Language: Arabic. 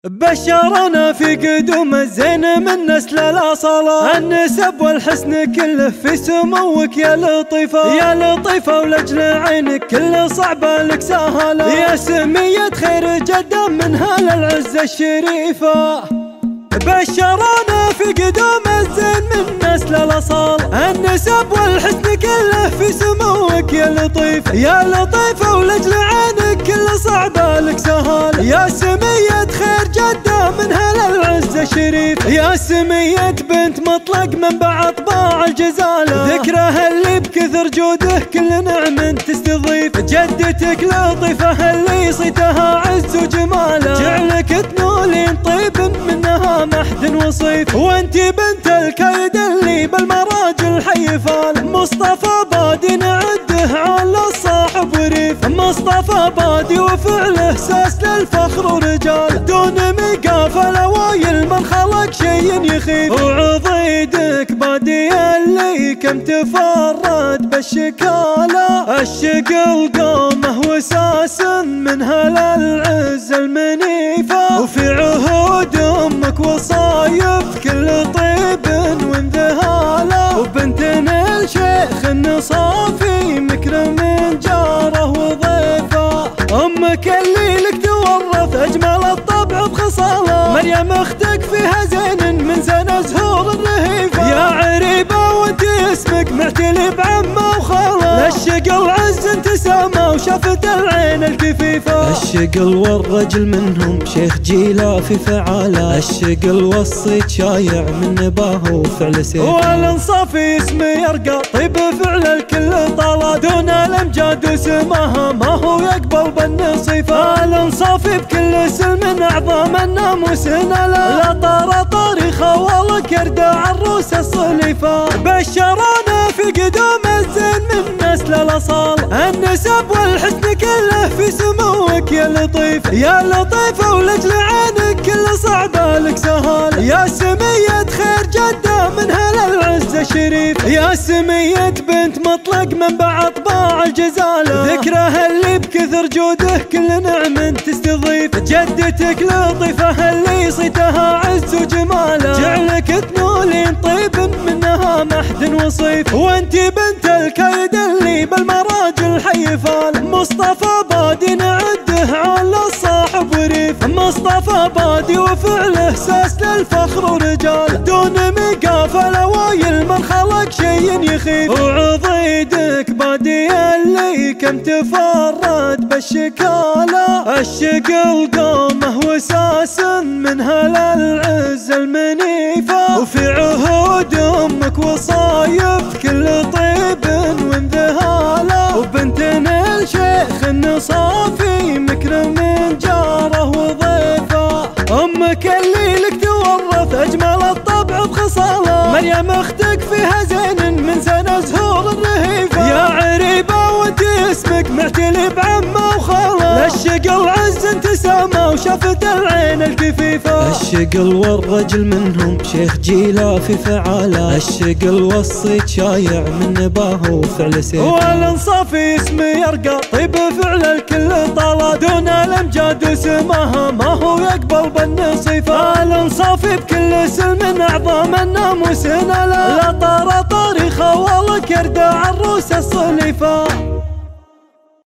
بشرنا في قدوم الزين من نسل الأصالة، النسب والحسن كله في سموك يا لطيفة، يا لطيفة ولجل عينك كل صعبة لك سهالة، يا سمية خير جدة من هالعزة الشريفة. بشرنا في قدوم الزين من نسل الأصالة، النسب والحسن كله في سموك يا لطيفة، يا لطيفة ولجل عينك كل صعبة لك سهالة، يا سمية خير جدة من هالعزة الشريفة، يا سمية بنت مطلق منبع أطباع الجزالة، ذكرها اللي بكثر جوده كل نعم تستضيف، جدتك لطيفة اللي صيتها عز وجماله، جعلك تنولين طيب منها محد وصيف، وانتي بنت الكيد اللي بالمراجل حيفال، مصطفى بادي نعده على الصاحب وريف، مصطفى بادي وفعله ساس للفخر ورجال، دون مقافل وايل من خلق شي يخيف، وعضيدك بادي اللي كم تفرد بالشكالة، الشقل قومه وساس من هالعز المنيفة، وفي عهود امك وصايف كل طيب وانذهاله، وبنت الشيخ النصافي مكرم جاره وضيفه، امك اللي لك تورث اجمل الطبع بخصاله، مريم اختك فيها زين من زين زهور الرهيفه، يا عريبه وانت اسمك معتلي بعمه وخاله، الشقل عز انتسامه وشافت العين الكفيفه، الشقل والرجل منهم شيخ جيله في فعاله، الشقل والصيت شايع من نباه وفعل سيف، والانصافي اسمه يرقى طيب فعل الكل طاله، دون الامجاد وسماها ما هو يقبل بالنصيفه، الانصافي بكل سلم اعظم الناموس ناله، لا طار طاريخه والله كرد عروس الصليفه. بشرنا في قدوم الزين من نسل الاصاله، النسب والحسن كله في سموك يا لطيف، يا لطيفه ولجل عينك كل صعبه لك سهال، يا سميه خير جده من هالعزه الشريف، يا سميه بنت مطلق منبع اطباع الجزاله، ذكرها اللي بكثر جوده كل نعم تستضيف، جدتك لطيفه اللي صيتها عز وجماله، جعلك تنولين طيب منها محد وصيف، وانتي بنت الكيد اللي بالمراجل حيفال، مصطفى بادي نعده على الصاحب وريف، مصطفى بادي وفعله ساس للفخر ورجال، دون مقافل وايل من خلق شي يخيف، وعضيدك بادي اللي كم تفرد بالشكالة، الشقل قومه وساس من هالعز المنيفة، وفي عهود امك وصايف كل طيب وانذهاله، وبنت الشيخ النصافي مكرم جاره وضيفه، امك اللي لك تورث اجمل الطبع بخصاله، مريم اختك فيها زين من زين زهور الرهيفه، يا عريبه وانت اسمك معتلي بعمه وخاله، الشقل عز انتسامه وشافت العين الكفيفه، الشقل والرجل منهم شيخ جيله في فعاله، الشقل والصيت شايع من نباه وفعل سيف، والانصافي اسمه يرقى طيب فعل الكل طاله، دون الامجاد وسماها ما هو يقبل بالنصيفه، الانصافي بكل سلم اعظم الناموس ناله، لا طار طاريخه والله كرد عروس الصليفه.